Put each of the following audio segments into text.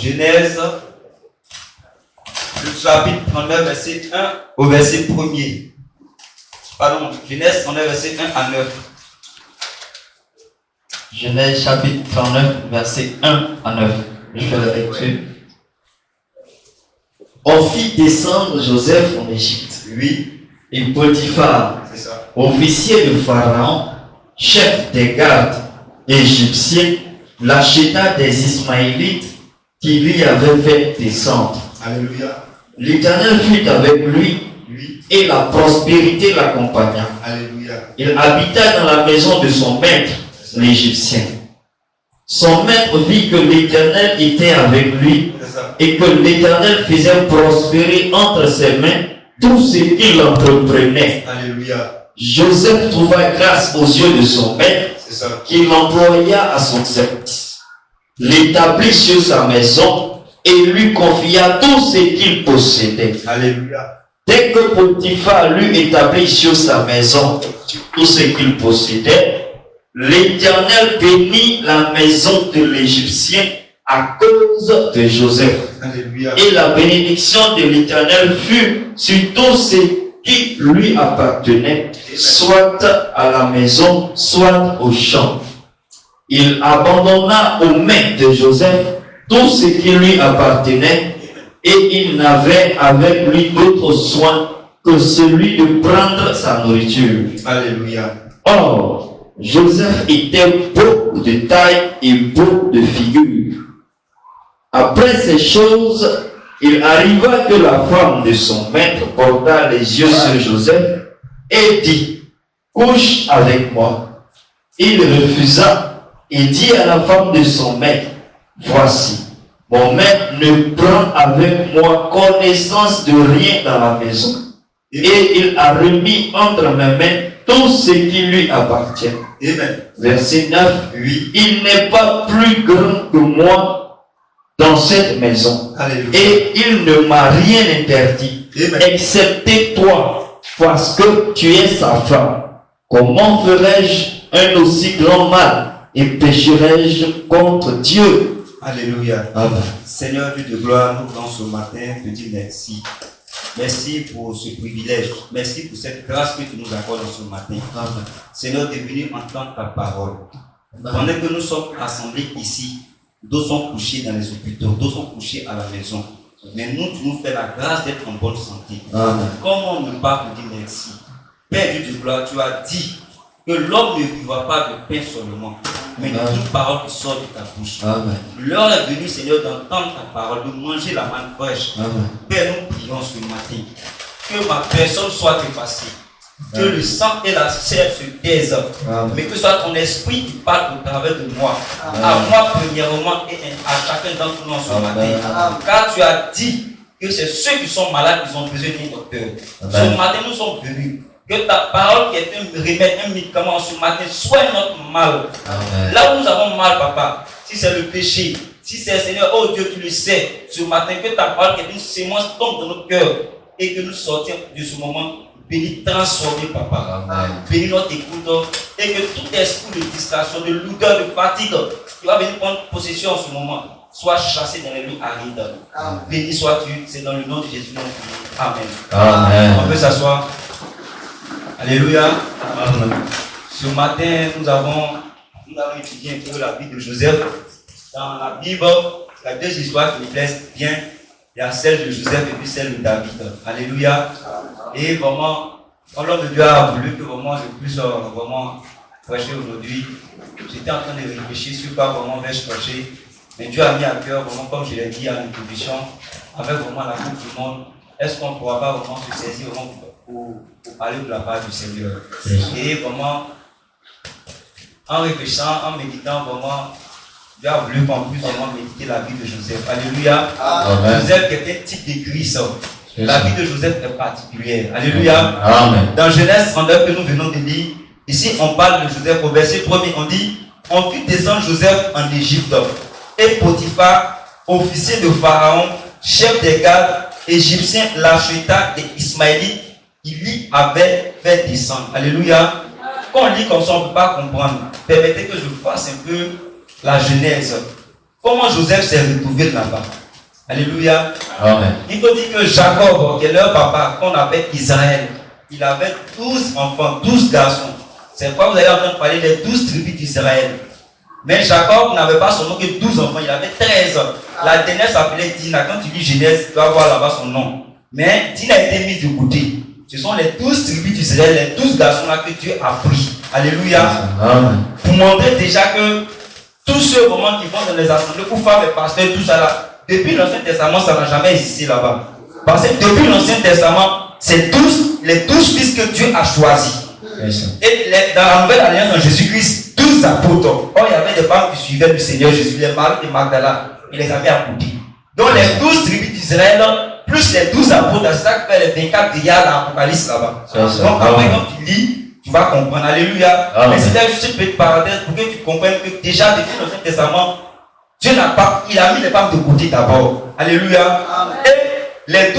Genèse, le chapitre 39, verset 1 au verset 1er. Pardon, Genèse 39, verset 1 à 9. Genèse chapitre 39, verset 1 à 9. Je fais la lecture. On fit descendre Joseph en Égypte. Oui, Et Potiphar, c'est ça. officier de Pharaon, chef des gardes égyptiens, l'acheta des Ismaélites qui lui avaient fait descendre. Alléluia. L'Éternel fut avec lui Oui, et la prospérité l'accompagna. alléluia. Il habita dans la maison de son maître, l'Égyptien. Son maître vit que l'Éternel était avec lui C'est ça. et que l'Éternel faisait prospérer entre ses mains tout ce qu'il entreprenait. Alléluia. Joseph trouva grâce aux yeux de son maître C'est ça. qui l'employa à son service, l'établit sur sa maison et lui confia tout ce qu'il possédait. Alléluia. Dès que Potiphar l'eut établi sur sa maison tout ce qu'il possédait, l'Éternel bénit la maison de l'Égyptien à cause de Joseph. Alléluia. Et la bénédiction de l'Éternel fut sur tout ce qui lui appartenait, soit à la maison, soit au champ. Il abandonna aux mains de Joseph tout ce qui lui appartenait, et il n'avait avec lui d'autre soin que celui de prendre sa nourriture. Alléluia. Or, Joseph était beau de taille et beau de figure. Après ces choses, il arriva que la femme de son maître porta les yeux sur Joseph et dit, couche avec moi. Il refusa et dit à la femme de son maître, voici, mon maître ne prend avec moi connaissance de rien dans la maison. Et il a remis entre mes mains tout ce qui lui appartient. Amen. Verset 9. Oui. Il n'est pas plus grand que moi dans cette maison. Alléluia. Et il ne m'a rien interdit, Amen. excepté toi, parce que tu es sa femme. Comment ferais-je un aussi grand mal et pécherais-je contre Dieu? Alléluia. Amen. Seigneur Dieu de gloire, nous venons ce matin te dire merci. Merci pour ce privilège. Merci pour cette grâce que tu nous accordes ce matin. Amen. Seigneur, de venir entendre ta parole. Pendant que nous sommes assemblés ici, d'autres sont couchés dans les hôpitaux, d'autres sont couchés à la maison. Mais nous, tu nous fais la grâce d'être en bonne santé. Amen. Comment ne pas te dire merci? Père Dieu de gloire, tu as dit que l'homme ne vivra pas de pain seulement, mais de toute parole qui sort de ta bouche. Amen. L'heure est venue, Seigneur, d'entendre ta parole, de manger la manne fraîche. Amen. Père, nous prions ce matin que ma personne soit effacée, que le sang et la chair se taisent, mais que ce soit ton esprit qui parle au travers de moi, à moi premièrement et à chacun d'entre nous ce matin. Car tu as dit que c'est ceux qui sont malades qui ont besoin d'un docteur. Ce matin, nous sommes venus. Que ta parole qui est un remède, un médicament ce matin, soit notre mal. Amen. Là où nous avons mal, papa, si c'est le péché, si c'est Seigneur, oh Dieu, tu le sais, ce matin, que ta parole qui est une sémence tombe dans notre cœur et que nous sortions de ce moment béni, transformé, papa. Amen. Béni notre écoute et que tout esprit de distraction, de lourdeur, de fatigue qui va venir prendre possession en ce moment soit chassé dans les lieux arides. Béni sois-tu, c'est dans le nom de Jésus. Amen. Amen. On peut s'asseoir. Alléluia. Amen. Ce matin, nous avons étudié un peu la vie de Joseph. Dans la Bible, il y a deux histoires qui me plaisent bien. Il y a celle de Joseph et puis celle de David. Alléluia. Et vraiment, quand l'homme de Dieu a voulu que vraiment je puisse vraiment prêcher aujourd'hui, j'étais en train de réfléchir sur quoi vraiment vais-je prêcher. Mais Dieu a mis à cœur, vraiment, comme je l'ai dit à l'introduction, avec vraiment la coupe du monde, est-ce qu'on ne pourra pas vraiment se saisir vraiment pour parler de la part du Seigneur. Et vraiment, en réfléchissant, en méditant, vraiment, Dieu a voulu qu'on puisse vraiment méditer la vie de Joseph. Alléluia. Amen. Joseph était un type de Christ. La vie de Joseph est particulière. Alléluia. Amen. Dans Genèse 39 que nous venons de lire, ici on parle de Joseph. Au verset 1er, on dit, on fit descendre Joseph en Égypte. Et Potiphar, officier de Pharaon, chef des gardes égyptiens, l'acheta des Ismaélites, il y avait fait descendre. Alléluia. Quand on lit comme ça, on ne peut pas comprendre. Permettez que je fasse un peu la genèse. comment Joseph s'est retrouvé là-bas. Alléluia. Amen. Il faut dire que Jacob, qui est leur papa, qu'on appelle Israël, il avait 12 enfants, 12 garçons. C'est pourquoi vous allez entendre parler des 12 tribus d'Israël. Mais Jacob n'avait pas seulement que 12 enfants, il avait 13. La dernière s'appelait Dina. Quand tu lis Genèse, tu vas voir là-bas son nom. Mais Dina a été mise de côté. Ce sont les 12 tribus d'Israël, les 12 garçons-là que Dieu a pris. Alléluia. Amen. Pour montrer déjà que tous ceux vraiment qui vont dans les assemblées, pour faire les pasteurs, tout ça là, depuis l'Ancien Testament, ça n'a jamais existé là-bas. Parce que depuis l'Ancien Testament, c'est les 12 fils que Dieu a choisis. Et dans la Nouvelle Alliance en Jésus-Christ, 12 apôtres. Or, il y avait des femmes qui suivaient le Seigneur Jésus, les Marie de Magdala. Il les avait accomplis. Donc, les 12 tribus d'Israël, plus les 12 apôtres, c'est ça qui fait les 24 dias dans l'Apocalypse là-bas. Donc, après, quand tu lis, tu vas comprendre. Alléluia. Amen. Mais c'était juste une petite parenthèse pour que tu comprennes que déjà, depuis l'Ancien Testament, Dieu n'a pas, il a mis les femmes de côté d'abord. Alléluia. Amen. Et les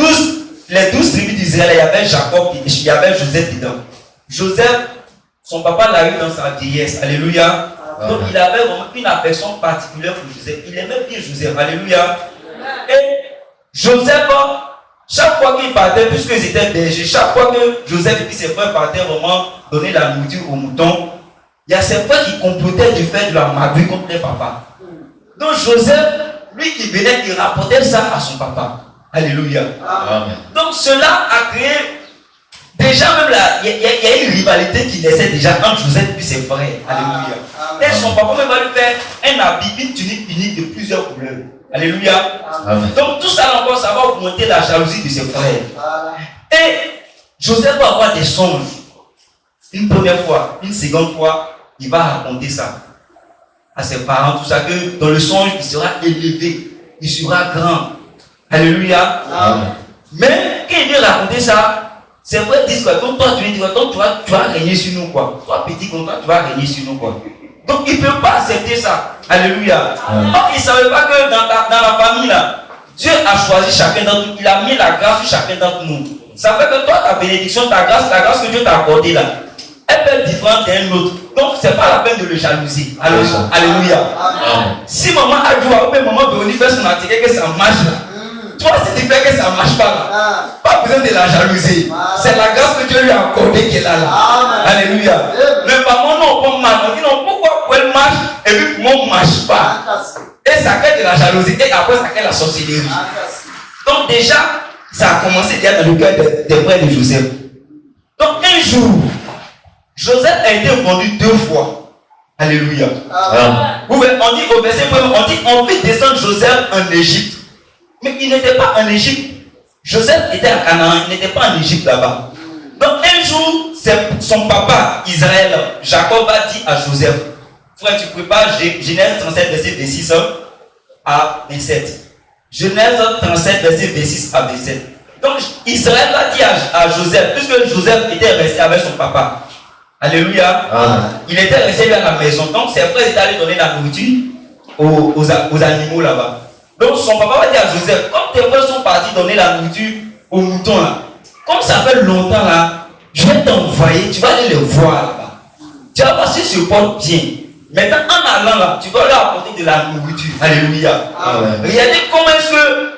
12 tribus d'Israël, il y avait Jacob, il y avait Joseph dedans. Joseph, son papa l'a eu dans sa vieillesse. Alléluia. Donc il avait vraiment une affection particulière pour Joseph. Il aimait bien Joseph. Alléluia. Et Joseph, chaque fois qu'il partait, puisqu'ils étaient bergers, chaque fois que Joseph et ses frères partaient vraiment donner la nourriture aux moutons, il y a ses frères qui complotaient du fait de la magouille contre les papas. Donc Joseph, lui qui venait, il rapportait ça à son papa. Alléluia. Amen. Donc cela a créé, déjà même là, il y a une rivalité qui naissait déjà entre Joseph et ses frères. Alléluia. Et son papa même va lui faire un habit, une tunique unique de plusieurs couleurs. Alléluia. Amen. Donc tout ça encore, ça va augmenter la jalousie de ses frères. Et Joseph va avoir des songes. Une première fois, une seconde fois, il va raconter ça à ses parents, tout ça, que dans le songe, il sera élevé, il sera grand. Alléluia. Amen. Mais quand il vient raconter ça, ses frères disent quoi? Donc toi, tu vas régner sur nous, quoi. Toi, petit comme toi, tu vas régner sur nous, quoi. Donc il ne peut pas accepter ça. Alléluia. Donc il ne savait pas que dans la famille, là, Dieu a choisi chacun d'entre nous. Il a mis la grâce sur chacun d'entre nous. Ça fait que toi, ta bénédiction, ta grâce, la grâce que Dieu t'a accordée là, elle peut être différente d'un autre. Donc, ce n'est pas la peine de le jalouser. Alléluia. Amen. Si maman a joué, ou même maman Véronique fait son atelier, que ça marche là. Toi, si tu fais que ça ne marche pas là, pas besoin de la jalouser. C'est la grâce que Dieu lui a accordée qu'elle a là. Alléluia. Mais par contre, non, on marche. On dit non, pourquoi elle marche et puis pour moi, on ne marche pas. Et ça crée de la jalousie et après, ça crée la sorcellerie. Donc, déjà, ça a commencé déjà dans le cœur des frères de Joseph. Donc, un jour, Joseph a été vendu 2 fois. Alléluia. On dit au verset 1, on dit on fait descendre Joseph en Égypte. Mais il n'était pas en Égypte. Joseph était à Canaan, il n'était pas en Égypte là-bas. Donc un jour, son papa, Israël, Jacob a dit à Joseph, frère, tu prépares Genèse 37, verset 26 à 27. Genèse 37, verset 26 à 27. Donc Israël a dit à Joseph, puisque Joseph était resté avec son papa. Alléluia. Il était resté à la maison. Donc ses frères étaient allés donner la nourriture aux animaux là-bas. Donc son papa va dire à Joseph, comme tes frères sont partis donner la nourriture aux moutons là, comme ça fait longtemps là, je vais t'envoyer, tu vas aller les voir là-bas. Tu vas voir s'ils se portent bien. Maintenant en allant là, tu vas leur apporter de la nourriture. Alléluia. Regardez comment est-ce que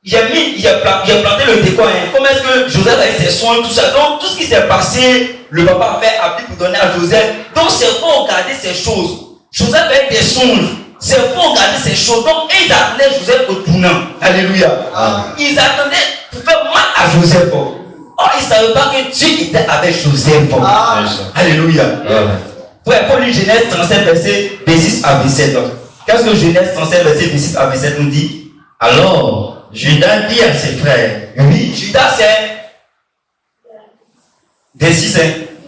j'ai planté le décor. Comment est-ce que Joseph a eu ses soins, tout ça. Donc tout ce qui s'est passé, le papa a fait appui pour donner à Joseph. Donc c'est pour regarder ces choses. Joseph a eu des songes. C'est pour regarder ces choses. Donc ils attendaient Joseph au tournant. Alléluia. Ils attendaient pour faire mal à Joseph. Or ils ne savaient pas que Dieu était avec Joseph. Alléluia. Pour lire Genèse 37, verset 26 à 27. Qu'est-ce que Genèse 37, verset 26 à 27 nous dit? Alors, Judas dit à ses frères. Oui, Judas c'est 26.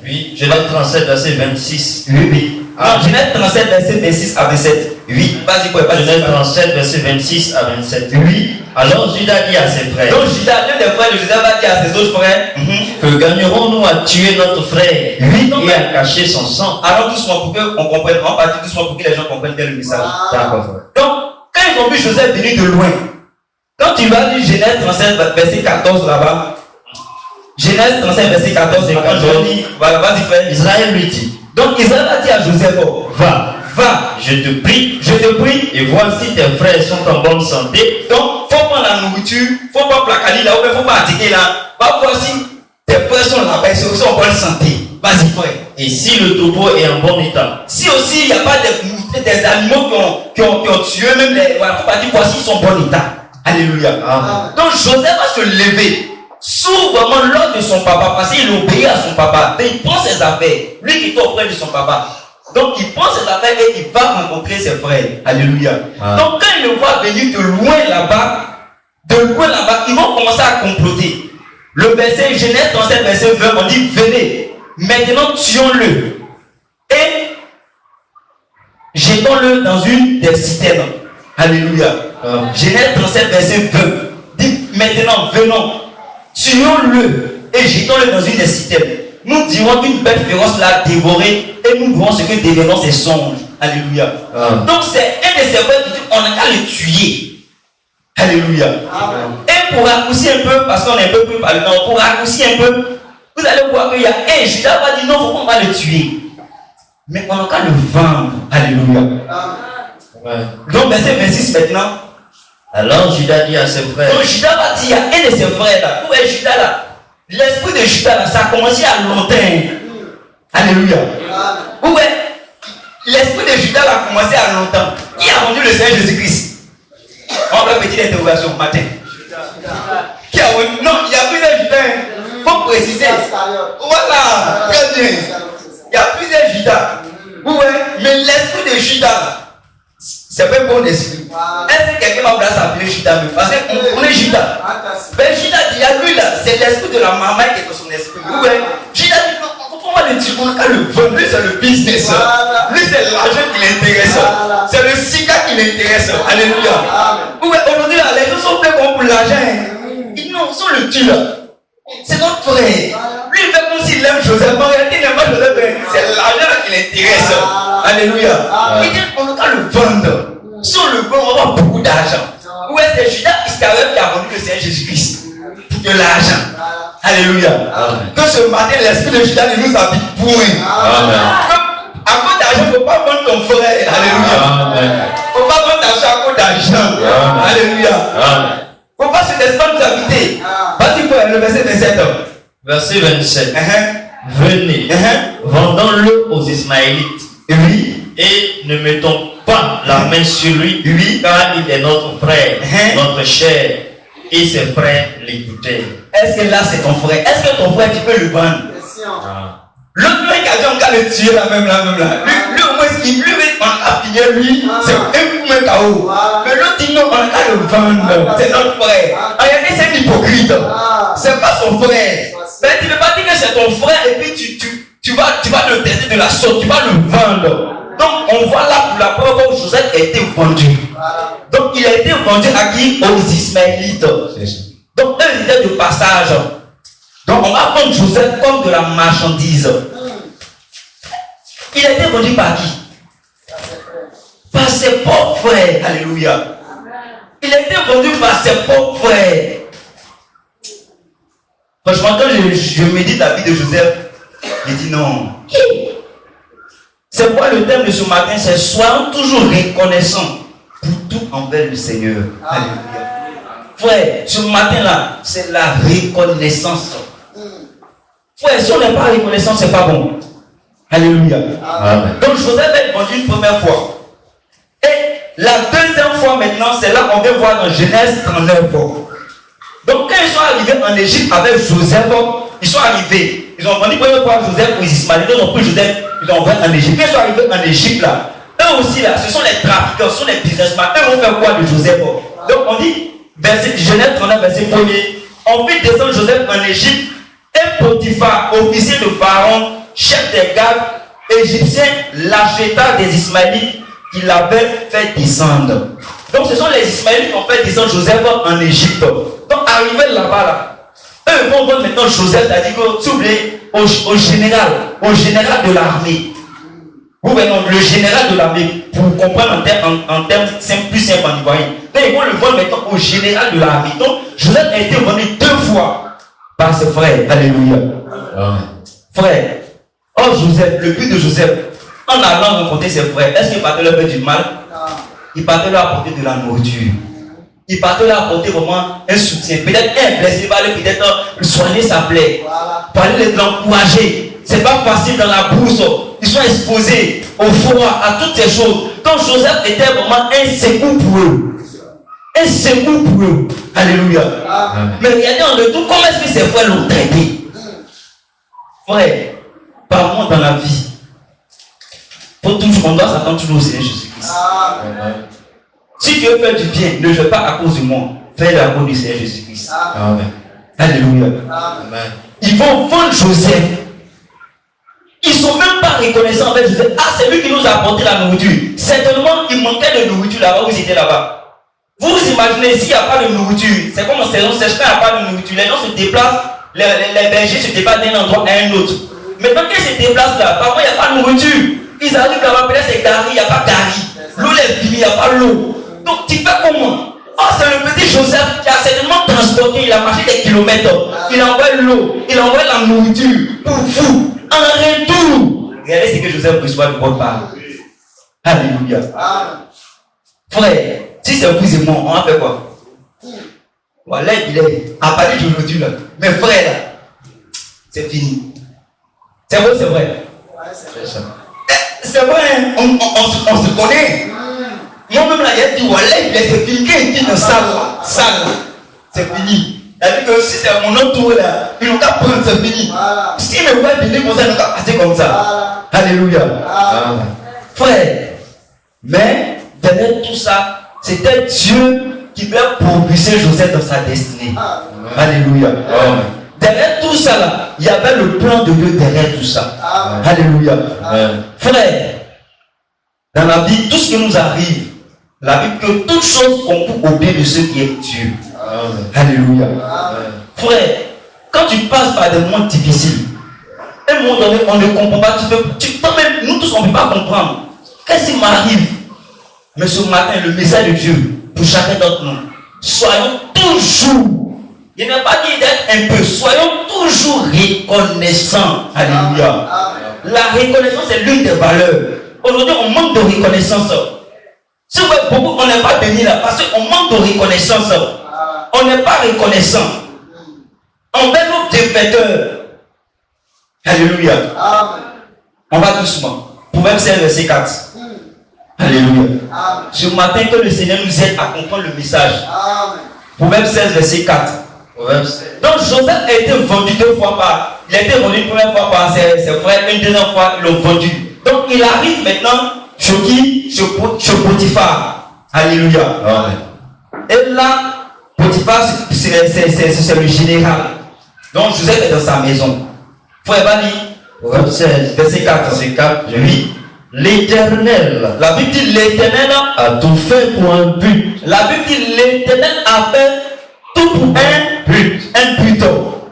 Oui, Genèse 37, verset 26. Oui. Non, Genèse 37, verset 26 à 27. Oui, vas-y, quoi, pas Genèse 37, verset 26 à 27. Oui. Alors Judas dit à ses frères. Donc Judas, l'un des frères de Joseph, va dire à ses autres frères, que gagnerons-nous à tuer notre frère et à cacher son sang? Allons doucement pour qu'on comprenne, on va dire doucement pour que les gens comprennent bien le message. D'accord. Donc, quand ils ont vu Joseph venir de loin, quand tu vas lire Genèse 37, verset 14 là-bas, Genèse 37, verset 14, voilà, vas-y frère. Israël lui dit. Donc Israël a dit à Joseph, va Va, je te prie, et et voici tes frères sont en bonne santé. Donc, faut prendre la nourriture, faut pas placaler là, faut pas attaquer là. Va voir si tes frères sont là-bas, ils sont en bonne santé. Vas-y, frère. Et si le troupeau est en bon état, Si aussi il n'y a pas des animaux qui ont tué, même les. Voilà, faut pas dire voici ils sont en bon état. Alléluia. Amen. Donc Joseph va se lever sous vraiment l'ordre de son papa, parce qu'il obéit à son papa. Mais il prend ses affaires. Lui qui est auprès de son papa. Donc il prend ses affaires et il va rencontrer ses frères. Alléluia. Amen. Donc quand il le voit venir de loin là-bas, ils vont commencer à comploter. Le verset Genèse 37, verset 20, on dit venez, maintenant tuons-le et jetons-le dans une des citernes. Alléluia. Genèse 37, verset 20 dit maintenant venons, tuons-le et jetons-le dans une des citernes. Nous dirons qu'une bête féroce l'a dévoré et nous verrons ce que deviendront ses songes. Alléluia. Donc c'est un de ces frères qui dit on a qu'à le tuer. Alléluia. Et pour raccourcir un peu, parce qu'on est un peu plus parlant, pour raccourcir un peu, vous allez voir qu'il y a un Judas va dire non, faut qu'on va le tuer. Mais on n'a qu'à le vendre. Alléluia. Donc verset 26 maintenant. alors Judas dit à ses frères, Donc Judas va dire, il y a un de ses frères là. Où est Judas là? L'esprit de Judas là, ça a commencé à longtemps. Alléluia. Où est l'esprit de Judas là a commencé à longtemps. Qui a vendu le Seigneur Jésus-Christ? On va petite interrogation matin. Qui a vendu? Non, il y a plusieurs Judas. Il faut préciser. Voilà, très bien. Il y a plusieurs Judas. Où est? Mais l'esprit de Judas, c'est pas un bon esprit. Est-ce que quelqu'un va vouloir s'appeler Judas? Parce qu'on est Judas. Mais Judas dit, il y a lui là, c'est l'esprit de la maman qui est dans son esprit. Ouais. Judas dit, on va le dire, on va le vendre. Lui, c'est le business. Lui, c'est l'argent qui l'intéresse. C'est le sika qui l'intéresse. Alléluia. Ouais, aujourd'hui, là, les gens sont prêts pour l'argent. Ils non, sont le tue là. C'est notre frère. Lui, il fait comme s'il aime Joseph. En réalité, il n'aime pas Joseph. C'est l'argent qui l'intéresse. Alléluia. Il dit, on va le vendre. Si on le vend, on va avoir beaucoup d'argent. Où est-ce que Judas Iscariot qui a vendu le Seigneur Jésus-Christ? Pour de l'argent. Alléluia. Que ce matin, l'esprit de Judas ne nous habite point. À cause d'argent, il ne faut pas vendre ton frère. Alléluia. Il ne faut pas vendre ta soeur à cause d'argent. Alléluia. Il ne faut pas se laisser nous habiter. Vas-y, frère, le verset 27. verset 27, venez, vendons-le aux Ismaélites. Oui. Et ne mettons pas la main sur lui, car il est notre frère, notre chair. Et ses frères l'écoutaient. Est-ce que là c'est ton frère? Est-ce que ton frère tu peux le vendre? L'autre mec a dit on va le tuer là même là. Lui au moins il lui on a fini lui, c'est un coup même KO. Mais l'autre dit non, on va le vendre. C'est notre frère. En réalité c'est un hypocrite. C'est pas son frère. Mais tu ne peux pas dire que c'est ton frère et puis tu vas le traiter de la sorte, tu vas le vendre. Donc on voit là pour la preuve où Joseph a été vendu. Donc il a été vendu à qui? Aux Ismaélites. Donc eux étaient de passage. Donc on va prendre Joseph comme de la marchandise. Il a été vendu par qui? Par ses propres frères. Alléluia. Il a été vendu par ses propres frères. Franchement, quand je médite la vie de Joseph, je dis non. C'est pourquoi le thème de ce matin, c'est soyons toujours reconnaissants pour tout envers le Seigneur. Alléluia. Frère, ce matin-là, c'est la reconnaissance. Frère, si on n'est pas reconnaissant, c'est pas bon. Alléluia. Amen. Donc Joseph est vendu une première fois. Et la deuxième fois maintenant, c'est là qu'on vient voir dans Genèse 39. Donc quand ils sont arrivés en Égypte avec Joseph, ils sont arrivés. Ils ont vendu une première fois Joseph aux Ismaélites. Ils ont pris Joseph, ils l'ont envoyé en Égypte. Quand ils sont arrivés en Égypte là, eux aussi là, ce sont les trafiquants, ce sont les businessmen. Eux vont faire quoi de Joseph? Donc on dit, Genèse 39, verset 1er, on fit descendre Joseph en Égypte. Et Potiphar, officier de Pharaon, chef des gardes égyptiens, l'acheta des Ismaélites qui l'avaient fait descendre. Donc ce sont les Ismaélites qui ont fait descendre Joseph en Égypte. Donc arrivé là-bas, là, eux vont voir maintenant Joseph, c'est-à-dire que, s'il vous plaît, au général de l'armée. Vous voyez, le général de l'armée, pour comprendre en termes plus simples en ivoirien. Donc ils vont le voir maintenant au général de l'armée. Donc Joseph a été vendu 2 fois par ses frères. Alléluia. Frère, oh Joseph, le but de Joseph, en allant rencontrer ses frères, est-ce qu'il partait leur faire du mal? Il partait leur apporter de la nourriture. Il partait leur apporter vraiment un soutien. Peut-être un blessé, il va aller peut-être soigner sa plaie. Pour aller l'encourager. C'est pas facile dans la brousse. Ils sont exposés au froid, à toutes ces choses. Donc Joseph était vraiment un secours pour eux. Un secours pour eux. Alléluia. Mais regardez en retour, comment est-ce que ces frères l'ont traité? Frère, par moi dans la vie, on doit s'attendre toujours au Seigneur Jésus-Christ. Si tu veux faire du bien, ne le fais pas à cause de moi. Fais-le à cause du Seigneur Jésus-Christ. Alléluia. Amen. Ils vont vendre Joseph. Ils ne sont même pas reconnaissants avec Joseph. Ah, c'est lui qui nous a apporté la nourriture. Certainement, il manquait de nourriture là-bas où ils étaient là-bas. Vous vous imaginez, s'il n'y a pas de nourriture, c'est comme en saison sèche, quand il n'y a pas de nourriture, les gens se déplacent, les bergers se déplacent d'un endroit à un autre. Maintenant qu'ils se déplacent là, parfois il n'y a pas de nourriture. Ils arrivent là-bas, peut-être c'est gari, il n'y a pas gari. L'eau est finie, il n'y a pas l'eau. Donc tu fais comment? Oh, c'est le petit Joseph qui a certainement transporté, il a marché des kilomètres. Il envoie l'eau, il envoie la nourriture pour vous. En retour, regardez ce que Joseph reçoit de votre part. Alléluia. Frère, si c'est vous et moi, on va faire quoi? Voilà, il est à partir d'aujourd'hui là. Mais frère là, c'est fini. C'est vrai, c'est vrai. C'est vrai, on se connaît. Moi-même là, il a dit, voilà, il est fini, il dit dans salle là. C'est fini. C'est-à-dire que si c'est mon autre tour là, ils n'ont qu'à prendre, c'est fini. Si me voient venir comme ça, ils n'ont qu'à passer comme ça. Alléluia. Frère, mais derrière tout ça, c'était Dieu qui voulait propulser Joseph dans sa destinée. Alléluia. Derrière tout ça là, il y avait le plan de Dieu derrière tout ça. Alléluia. Frère, dans la vie, tout ce qui nous arrive, la Bible que toute chose concourt au bien de ceux qui aiment Dieu. Alléluia. Frère, quand tu passes par des moments difficiles, à un moment donné, on ne comprend pas. Toi-même, nous tous, on ne peut pas comprendre. Qu'est-ce qui m'arrive? Mais ce matin, le message de Dieu, pour chacun d'entre nous, soyons toujours, il n'a pas dit d'être un peu, soyons toujours reconnaissants. Alléluia. La reconnaissance est l'une des valeurs. Aujourd'hui, on manque de reconnaissance. Si vous voyez, beaucoup, on n'est pas béni là, parce qu'on manque de reconnaissance. On n'est pas reconnaissant envers nos bienfaiteurs. Alléluia. On va doucement. Proverbe 16, verset 4. Alléluia. Ce matin, que le Seigneur nous aide à comprendre le message. Proverbe 16, verset 4. Donc Joseph a été vendu deux fois par. Il a été vendu une première fois par ses frères, une deuxième fois, ils l'ont vendu. Donc il arrive maintenant chez qui? Chez Potiphar. Alléluia. Et là, Potiphar, c'est le général. Donc Joseph est dans sa maison. Frère, va lire. Proverbe 16, verset 4. Verset 4, je lis. L'Éternel, la Bible dit l'Éternel a tout fait pour un but. La Bible dit l'Éternel a fait tout pour un but. Un but.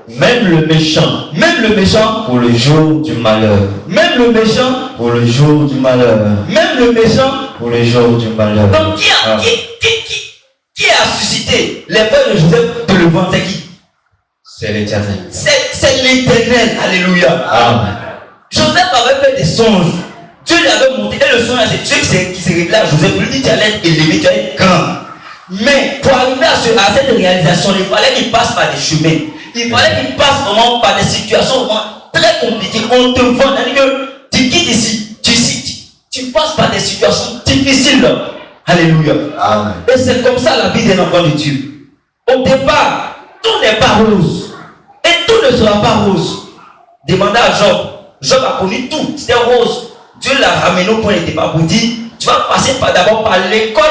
Même le méchant pour le jour du malheur. Même le méchant pour le jour du malheur. Même le méchant pour le jour du malheur. Donc qui a suscité les frères de Joseph de le vendre? C'est qui? C'est l'Éternel. C'est l'Éternel. Alléluia. Amen. Joseph avait fait des songes. Dieu lui avait montré. Et le songe, c'est Dieu qui s'est révélé à Joseph. Lui dit, tu allais être élevé, tu allais être grand. Mais pour arriver à cette réalisation, il fallait qu'il passe par des chemins. Il fallait qu'il passe vraiment par des situations vraiment très compliquées. On te vend. C'est-à-dire que tu quittes ici. Tu passes par des situations difficiles. Alléluia. Amen. Et c'est comme ça la vie d'un enfant de Dieu. Au départ, tout n'est pas rose. Et tout ne sera pas rose. Demandez à Job. Job a connu tout. C'était rose. Dieu l'a ramené au point de départ pour dire, tu vas passer d'abord par l'école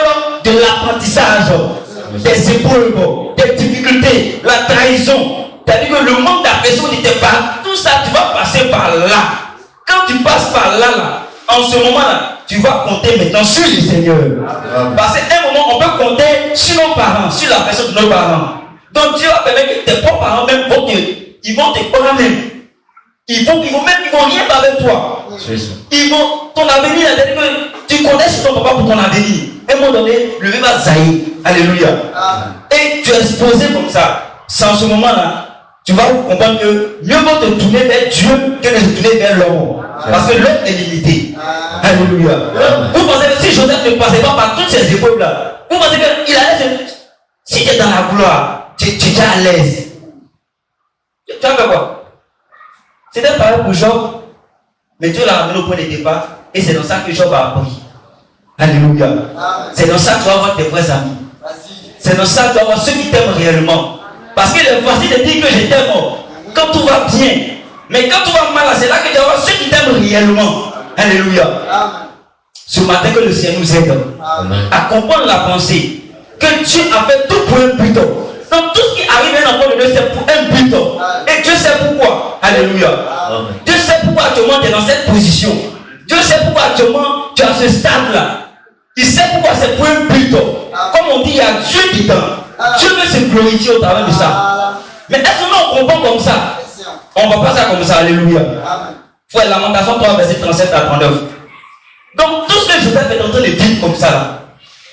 de l'apprentissage, des épreuves, des difficultés, la trahison. C'est-à-dire que le manque d'affection n'était pas. Tout ça, tu vas passer par là. Quand tu passes par là, en ce moment-là, tu vas compter maintenant sur le Seigneur. Parce qu'à un moment, on peut compter sur nos parents, sur la personne de nos parents. Donc Dieu va permettre que tes propres parents même vont te prendre même. Ils vont rien faire avec toi. Ton avenir, c'est-à-dire que tu connais sur ton papa pour ton avenir. À un moment donné, le bébé va zaïr. Alléluia. Et tu es exposé comme ça. C'est en ce moment-là, tu vas comprendre que mieux vaut te tourner vers Dieu que de se tourner vers l'homme. Parce que l'homme est limité. Alléluia. Vous pensez que si Joseph ne passait pas par toutes ces épreuves-là, vous pensez qu'il allait se... Si tu es dans la gloire, tu es déjà à l'aise. Tu as fait quoi? C'était pareil pour Job. Mais Dieu l'a ramené au point de départ. Et c'est dans ça que Job a appris. Alléluia. C'est dans ça que tu vas avoir tes vrais amis. C'est dans ça que tu vas avoir ceux qui t'aiment réellement. Parce qu'il est facile de dire que je t'aime quand tout va bien. Mais quand tout va mal, c'est là que tu vas avoir ceux qui t'aiment réellement. Alléluia. Ce matin, que le Seigneur nous aide à comprendre la pensée. Que Dieu a fait tout pour un but. Donc tout ce qui arrive à un enfant de Dieu, c'est pour un but. Et Dieu sait pourquoi. Alléluia. Dieu sait pourquoi actuellement tu es dans cette position. Dieu sait pourquoi actuellement tu es à ce stade-là. Il sait pourquoi c'est pour un but. Comme on dit, il y a Dieu dedans. Dieu veut se glorifier au travers de ça. Mais est-ce que on comprend comme ça? On ne va pas ça comme ça. Alléluia. Frère, Lamentation 3, verset 37 à 39. Donc tout ce que Joseph est en train de dire comme ça, là,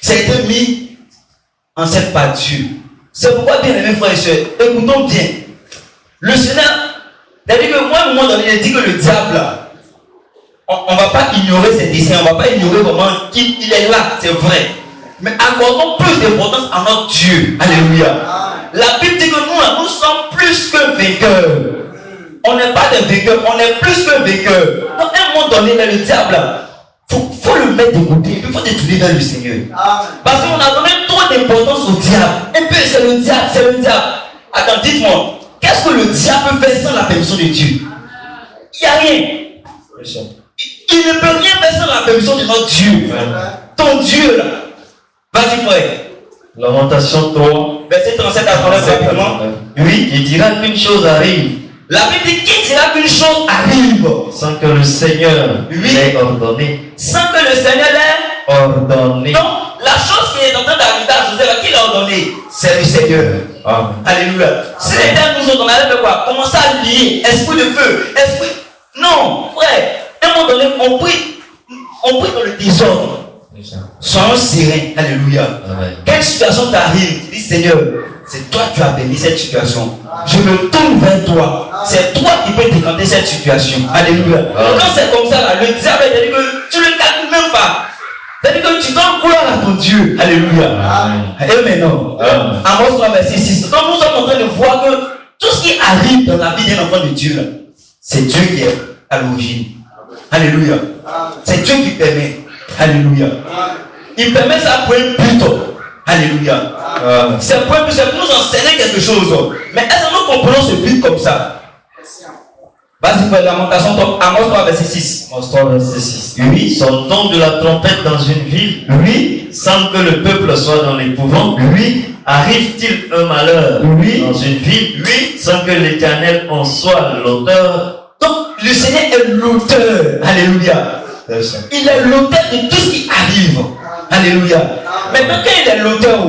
ça a été mis en scène par Dieu. C'est pourquoi, bien aimés frères et sœurs, écoutons bien. Le Seigneur, c'est-à-dire que moi, à un moment donné, il dit que le diable, là, on ne va pas ignorer ses desseins, on ne va pas ignorer comment il est là, c'est vrai. Mais accordons plus d'importance à notre Dieu. Alléluia. La Bible dit que nous sommes plus que vainqueurs. On n'est pas des vainqueurs, on est plus que vainqueurs. Donc, à un moment donné, le diable, faut le mettre de côté, il faut détourner vers le Seigneur. Parce qu'on a donné trop d'importance au diable. Et puis c'est le diable, c'est le diable. Attends, dites-moi, qu'est-ce que le diable peut faire sans la permission de Dieu? Il n'y a rien. Il ne peut rien faire sans la permission de notre Dieu. Ton Dieu là. Vas-y frère. Lamentation 3, verset 37 à 39 simplement. Oui, il dira qu'une chose arrive. La Bible dit qu'il dira qu'une chose arrive sans que le Seigneur l'ait ordonné. Sans que le Seigneur l'ait ordonné. Donc, la chose qui est en train d'arriver à Joseph, qui l'a ordonné? C'est le Seigneur. Amen. Alléluia. Si l'éternel nous autres, on allait faire quoi? Commencer à lier esprit de feu, esprit. Non, frère. À un moment donné, on prie dans le désordre. Soyons sereins. Alléluia. Amen. Quelle situation t'arrive? Tu dis, Seigneur, c'est toi qui as permis cette situation. Je me tourne vers toi. C'est toi qui peux décanter cette situation. Alléluia. Quand c'est comme ça, là, le diable, c'est-à-dire que tu ne le calcules même pas. C'est-à-dire que tu dois croire à ton Dieu. Alléluia. Et maintenant, Amos 3, verset 6. Donc nous sommes en train de voir que tout ce qui arrive dans la vie d'un enfant de Dieu, c'est Dieu qui est à l'origine. Alléluia. C'est Dieu qui permet. Alléluia. Il permet ça pour un but. Alléluia. C'est pour nous enseigner quelque chose. Mais est-ce que nous comprenons ce but comme ça? Vas-y, frère, Lamentation, Amos 3, verset 6. Amos 3, verset 6. Oui. Son de la trompette dans une ville. Oui. Sans que le peuple soit dans l'épouvante. Oui. Arrive-t-il un malheur dans une ville? Oui. Sans que l'Éternel en soit l'auteur. Donc, le Seigneur est l'auteur. Alléluia. Il est l'auteur de tout ce qui arrive. Alléluia. Maintenant, quand il est l'auteur,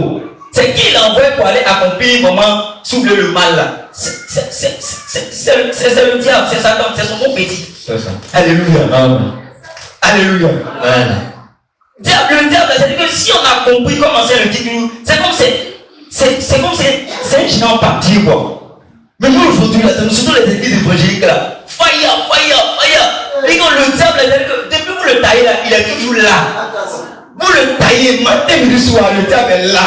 c'est qui il a envoyé pour aller accomplir comment soulever le mal là? C'est le diable, c'est Satan, c'est son bon petit. Alléluia. Alléluia. Le diable, c'est-à-dire que si on a compris comment c'est le titre, c'est comme c'est un géant en papier quoi. Mais nous aujourd'hui, surtout les églises évangéliques là, fire. Et quand le diable, depuis que vous le taillez là, il est toujours là. Vous le taillez, matin, midi, soir, le diable est là.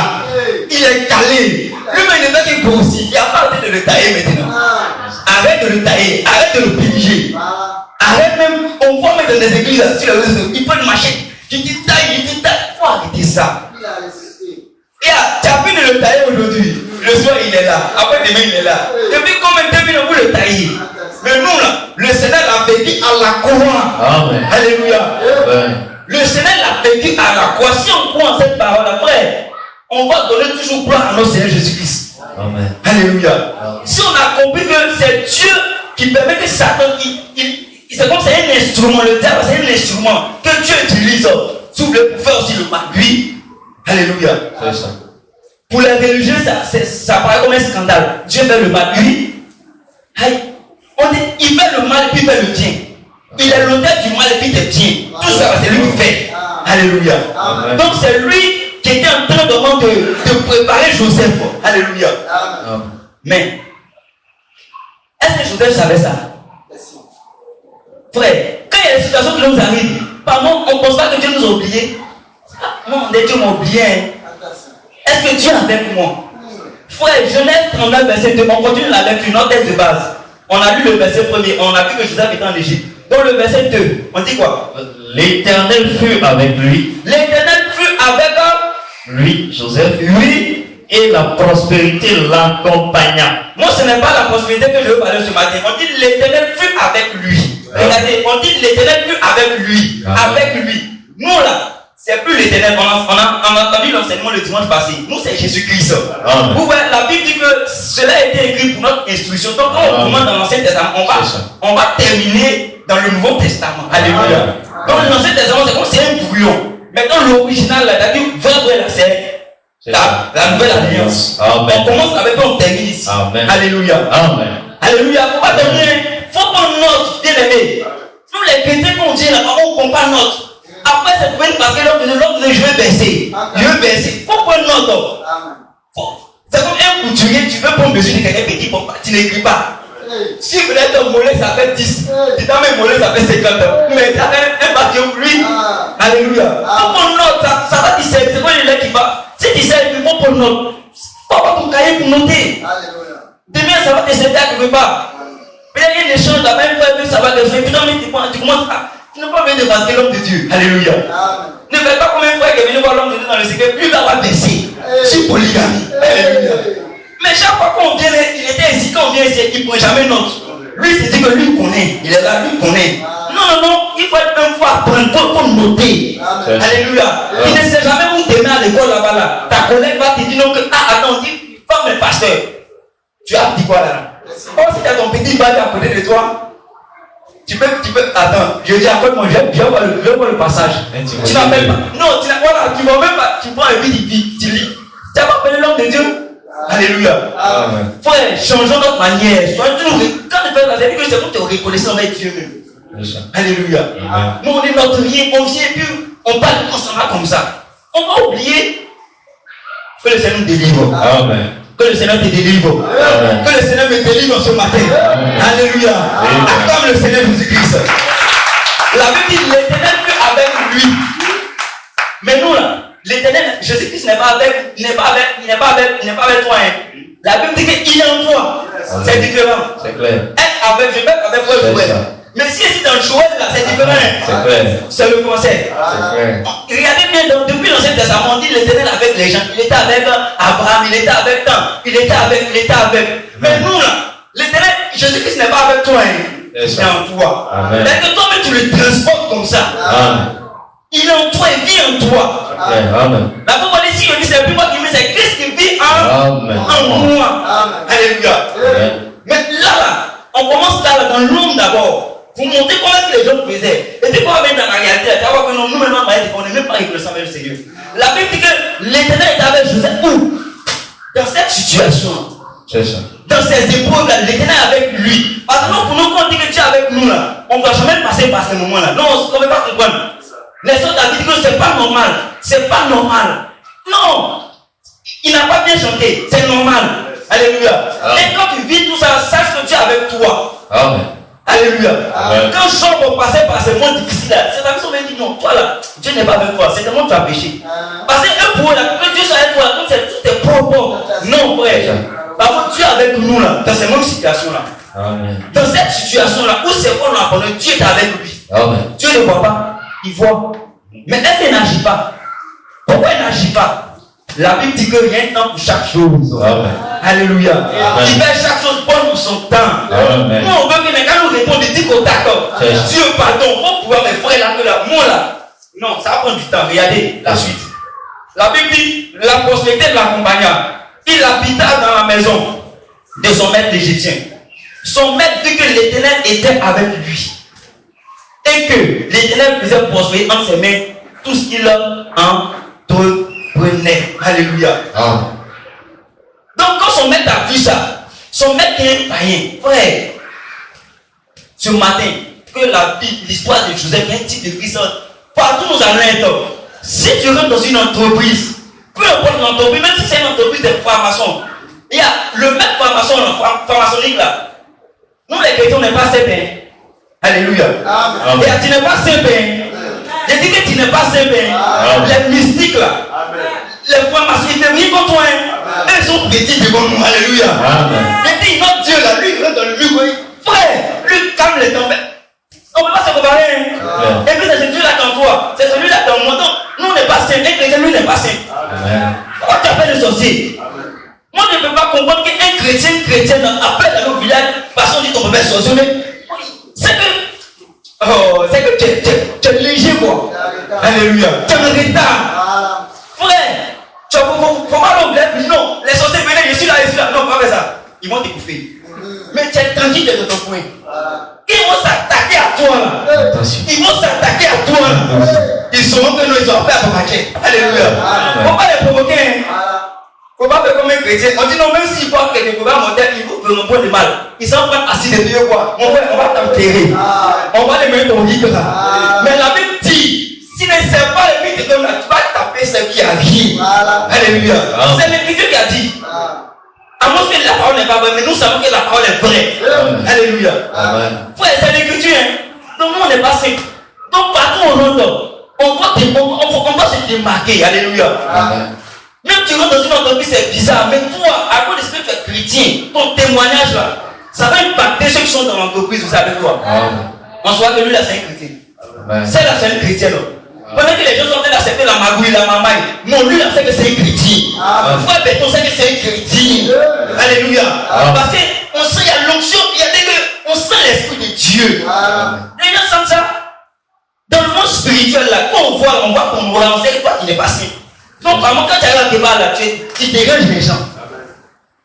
Il est calé. Lui-même, il n'est pas qu'il grossit. Il n'y a pas besoin de le tailler maintenant. Arrête de le tailler. Arrête de le piéger. Arrête même. On voit même dans des églises, sur les réseaux, il peut le mâcher. Il dit taille. Il faut arrêter ça. Et tu as pu de le tailler aujourd'hui. Le soir, il est là. Après, demain, il est là. Depuis combien de temps vous le taillez? Mais nous, là, le Seigneur l'a vécu à la croix. Amen. Alléluia. Amen. Le Seigneur l'a vécu à la croix. Si on croit en cette parole, après, on va donner toujours gloire à notre Seigneur Jésus-Christ. Amen. Alléluia. Amen. Si on a compris que c'est Dieu qui permet que Satan, c'est comme c'est un instrument, le diable, c'est un instrument que Dieu utilise pour faire aussi le mal. Oui. Alléluia. C'est ça. Pour les religieux, ça paraît comme un scandale. Dieu fait le mal. Oui. Il fait le mal, puis il fait le bien. Il est l'auteur du mal et puis des biens. Tout ça, c'est lui qui fait. Alléluia. Amen. Donc c'est lui qui était en train de préparer Joseph. Alléluia. Amen. Mais, est-ce que Joseph savait ça? Frère, quand il situations qui nous arrivent, par moment, on ne pense pas que Dieu nous a oubliés. Non, Dieu m'a oublié. Est-ce que Dieu est avec moi? Frère, Genèse 39, verset 2, on continue la lecture, notre texte de base. On a lu le verset premier, on a vu que Joseph était en Égypte. Dans le verset 2, on dit quoi? L'Éternel fut avec lui. L'Éternel fut avec lui, Joseph, lui, et la prospérité l'accompagna. Moi, ce n'est pas la prospérité que je veux parler ce matin. On dit l'Éternel fut avec lui. Regardez, on dit l'Éternel fut avec lui. Avec lui. Nous là, c'est plus l'Éternel. On a entendu l'enseignement le dimanche passé. Nous, c'est Jésus-Christ. Vous voyez, la Bible dit que cela a été écrit pour notre instruction. Donc, quand on commence dans l'Ancien Testament, on va terminer dans le Nouveau Testament. Alléluia. Donc, l'Ancien Testament, c'est comme c'est un brouillon. Maintenant, l'original, c'est-à-dire, la nouvelle alliance. On commence avec on termine ici. Amen. Alléluia. Amen. Alléluia. Faut pas donner. Faut prendre note, bien aimé. Nous les chrétiens qu'on dit là, on ne prend pas note. Après c'est pour parce que l'autre je vais baisser. Je vais baisser. Faut prendre note. C'est comme un couturier, tu veux prendre mesure de quelqu'un petit, tu n'écris pas. Si peut-être ton mollet ça fait 10, tu t'as mes mollets ça fait 50. Mais tu as un papier pour lui. Alléluia. Faut prendre note, ça va dire c'est quoi le lait qui va. Si tu sais, il faut prendre note. Faut pas ton cahier pour noter. Demain ça va te servir à quelque part. Peut-être qu'il y a des choses, la même fois, ça va te faire. Puis tu commences à. Tu ne peux pas venir démasquer l'homme de Dieu. Alléluia. Ne fais pas combien de fois qu'il est venu voir l'homme de Dieu dans le secret, lui va baisser. Sur polygamie. Alléluia. Mais chaque fois qu'on vient, il était ici, quand on vient ici, il ne prend jamais note. Lui, c'est dit que lui connaît. Il est là, lui connaît. Non, il faut être une fois apprendre pour noter. Alléluia. Il ne sait jamais où t'aimer à l'école là-bas. Là. Ta collègue va te dire non, que, attends, dis, pas mes pasteurs. Tu as dit quoi là? Oh, si tu as ton petit bac à côté de toi, tu peux, attends, je dis encore, moi, je vais voir le passage. Tu n'appelles pas. Non, voilà, tu vas même pas, tu prends un vide, tu lis. Tu n'as pas appelé l'homme de Dieu? Alléluia. Frère, changeons notre manière. Quand tu fais la vérité, c'est comme tu es reconnaissant avec Dieu même. Alléluia. Nous, on est notre rien, on vient plus, on parle constamment comme ça. On va oublier que le Seigneur nous délivre. Amen. Que le Seigneur te délivre. Amen. Que le Seigneur me délivre ce matin. Amen. Alléluia. Acclame le Seigneur Jésus-Christ. La Bible dit l'Éternel fut avec lui. Mais nous là, l'Éternel, Jésus-Christ n'est pas avec toi. Hein. La Bible dit qu'il est en toi. C'est différent. C'est clair. Être avec, je vais être avec toi, Joël. Mais si c'est dans le Joël là, c'est différent. C'est clair. C'est le français. C'est clair. Regardez bien, depuis l'Ancien Testament, on dit l'Éternel avec les gens. Il était avec Abraham, il était avec Tant, il était avec. Mais nous là, l'Éternel, Jésus-Christ n'est pas avec toi. Il est en toi. Mais que toi-même tu le transportes comme ça. Amen. Il est en toi, il vit en toi. Amen. La Bible dit ici, c'est plus moi qui vis, c'est Christ qui vit en moi. Alléluia. Mais là, on commence là dans l'homme d'abord. Pour montrer comment est-ce que les gens faisaient. Et puis quand on va dans la réalité, tu vas voir que nous maintenant, on n'est même pas reconnaissant avec le Seigneur. La Bible dit que l'Éternel est avec Joseph. Où? Dans cette situation. C'est ça. Dans ces épreuves-là, l'Éternel est avec lui. Parce que nous, pour nous, quand on dit que tu es avec nous là, on ne doit jamais passer par ces moments-là. Non, on ne peut pas comprendre. Les autres ont dit que c'est pas normal. C'est pas normal. Non. Il n'a pas bien chanté. C'est normal. Alléluia. Et quand tu vis tout ça, sache que tu es avec toi. Amen. Alléluia. Quand Job passait par ces moments difficiles là, ses amis sont venus dire non, toi là, Dieu n'est pas avec toi, c'est tellement tu as péché. Parce que un pour là, que Dieu soit avec toi, tout est propre. Non, frère. Par contre, Dieu est avec nous là, dans ces mêmes situations là. Dans cette situation là, où c'est qu'on a abandonné, Dieu est avec lui. Dieu ne voit pas, il voit. Mais est-ce qu'il n'agit pas? Pourquoi il n'agit pas? La Bible dit qu'il y a un temps pour chaque chose. Amen. Alléluia. Amen. Il fait chaque chose bonne pour son temps. Amen. Nous, on veut que les gars nous répondent, ils disent d'accord. Dieu, pardon, pour pouvoir me frères là, que là, moi là. Non, ça va prendre du temps. Regardez la suite. La Bible dit, la prospérité de l'accompagna. Il habita dans la maison de son maître égyptien. Son maître dit que l'Éternel était avec lui. Et que l'Éternel faisait prospérer entre ses mains tout ce qu'il entreprenait. Alléluia. Amen. Donc quand son maître a vu ça, son maître est un païen. Frère, ce matin, que la Bible, l'histoire de Joseph, un type de Christ, partout nous allons être. Si tu rentres dans une entreprise, peu importe l'entreprise, même si c'est une entreprise de formation, il y a le maître formation, pharmaçonnique là. Nous les chrétiens, on n'est pas assez bien. Alléluia. Amen. Et tu n'es pas simple. Je dis que tu n'es pas simple. Les mystiques là, les formations, ils ne viennent pas toi. Ils sont petits devant nous. Alléluia. Je dis, notre Dieu là, lui, il rentre dans le mur. Frère, lui calme les tempêtes. On ne peut pas se comparer. Et puis c'est Dieu-là dans toi. C'est celui-là dans moi. Donc, nous, on n'est pas saints. Un chrétien, lui, n'est pas saint. Pourquoi tu appelles le sorcier? Moi, je ne peux pas comprendre qu'un chrétien appelle dans nos villages parce qu'on dit qu'on peut faire sorcier. Mais c'est que tu es léger, quoi. Alléluia. Tu es en retard. Frère, tu faut pas l'anglais. Non, les sorciers venaient, je suis là. Non, pas faire ça. Ils vont t'écouffer. Mais tu es tranquille dans ton coin. Ils vont s'attaquer à toi là. Ils vont s'attaquer à toi là. Ils sauront que nous, ils ont fait à ton paquet. Alléluia. Faut pas les provoquer. Faut pas faire comme un chrétien. On dit non, même s'ils voient que les programmes montaient, ils vont faire un point de mal. Ils s'en prennent assis de Dieu quoi. Mon frère, on va t'enterrer. On va les mettre au lit là. Mais la Bible dit, si ne sais pas les mythes comme là, tu vas taper ce qui arrive. Alléluia. C'est l'Écriture qui a dit. À moins que la parole n'est pas vraie, mais nous savons que la parole est vraie. Alléluia. Frère, c'est l'écriture. Donc nous, on n'est pas saints. Donc partout où on rentre, on doit se démarquer. Alléluia. Même tu rentres dans une entreprise, c'est bizarre. Mais toi, à cause de ce que tu es chrétien, ton témoignage là, ça va impacter ceux qui sont dans l'entreprise, vous savez quoi. On se voit que lui là, c'est un chrétien. C'est là, c'est un chrétien là. Pendant que les gens sont en train d'accepter la magouille, la mamaille. Non, lui, là, c'est que c'est un chrétien. Frère Béton, c'est que c'est un chrétien. Alléluia. Parce qu'on sent, il y a l'onction, il y a des que, on sent l'esprit de Dieu. Les gens sentent ça. Dans le monde spirituel, là, quand on voit qu'on nous renseigne, toi, il n'est pas saint. Donc, vraiment, quand tu arrives à débat là, tu déranges les gens.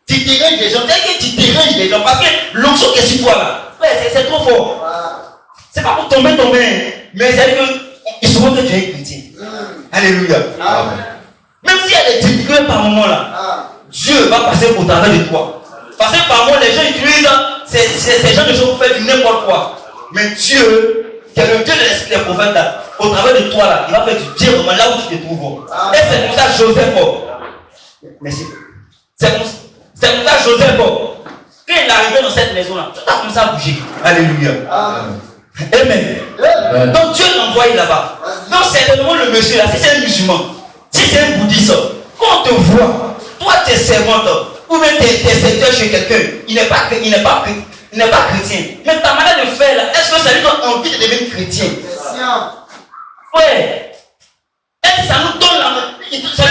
Tu déranges les gens. C'est que tu déranges les gens. Parce que l'onction qui est sur toi, là, frère, c'est trop fort. C'est pas pour tomber, mais c'est que. Ils sauront que tu es un chrétien. Alléluia. Même s'il y a des difficultés par moment là, Dieu va passer au travers de toi. Parce que par moment, les gens utilisent ces gens de choses pour faire du n'importe quoi. Mais Dieu, qui est le Dieu de l'esprit des prophètes là, au travers de toi là, il va faire du bien vraiment là où tu te trouves. Et c'est comme ça Joseph. Merci. C'est comme ça Joseph. Quand il est arrivé dans cette maison là, tout a commencé à bouger. Alléluia. Amen. Donc Dieu l'envoie là-bas. Donc certainement le monsieur là, si c'est un musulman, si c'est un bouddhiste, quand on te voit, toi tu es servante, ou bien tu es secteur chez quelqu'un, il n'est pas chrétien. Mais ta manière de faire là, est-ce que ça lui donne envie de devenir chrétien? Ouais. Est-ce que ça lui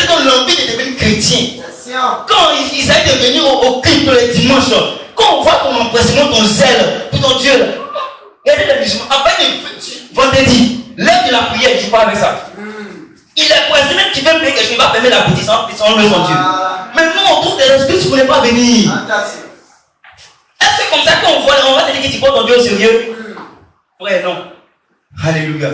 donne l'envie de devenir chrétien? Quand il s'agit de venir au culte tous les dimanches, quand on voit ton empressement, ton zèle pour ton Dieu là, regardez les musulmans, après vendredi, l'heure de la prière, je parle avec ça. Il est pressé, même qui veut payer quelque chose, il va fermer la boutique sans louer son Dieu. Mais nous, on trouve des esprits qui ne voulaient pas venir. Est-ce que comme ça, quand on va te dire que tu prends ton Dieu au sérieux? Frère, non. Alléluia.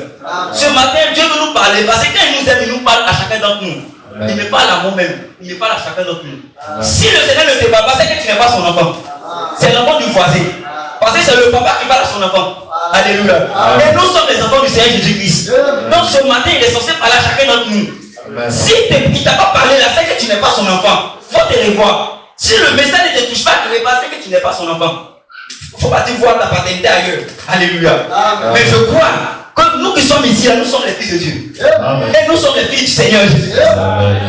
Ce matin, Dieu veut nous parler, parce que quand il nous aime, il nous parle à chacun d'entre nous. Il me parle à moi-même, il me parle à chacun d'entre nous. Si le Seigneur ne te parle pas, c'est que tu n'es pas son enfant. C'est l'enfant du voisin. Parce que c'est le papa qui parle à son enfant. Alléluia. Et nous sommes les enfants du Seigneur Jésus-Christ. Donc ce matin, il est censé parler à chacun d'entre nous. Si il ne t'a pas parlé là, c'est que tu n'es pas son enfant. Il faut te revoir. Si le message ne te touche pas, tu ne pas, c'est que tu n'es pas son enfant. Il ne faut pas te voir ta paternité ailleurs. Alléluia. Mais je crois que nous qui sommes ici, là, nous sommes les fils de Dieu. Et nous sommes les fils du Seigneur Jésus-Christ.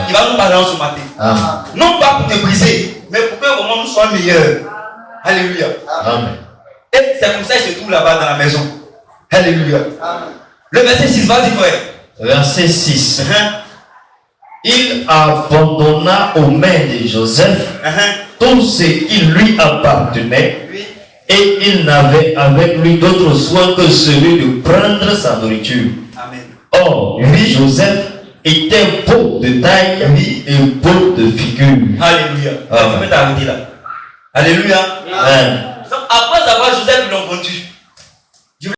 Il va nous parler en ce matin. Non pas pour te briser, mais pour que vraiment nous soyons meilleurs. Alléluia. Et c'est comme ça qu'il se trouve là-bas dans la maison. Alléluia. Le verset 6, vas-y frère. Verset 6. Il abandonna aux mains de Joseph tout ce qui lui appartenait et il n'avait avec lui d'autre soin que celui de prendre sa nourriture. Amen. Or, Joseph était beau de taille et beau de figure. Alléluia. Tu peux t'arrêter là. Alléluia. Amen. Donc après avoir Joseph, ils l'ont vendu.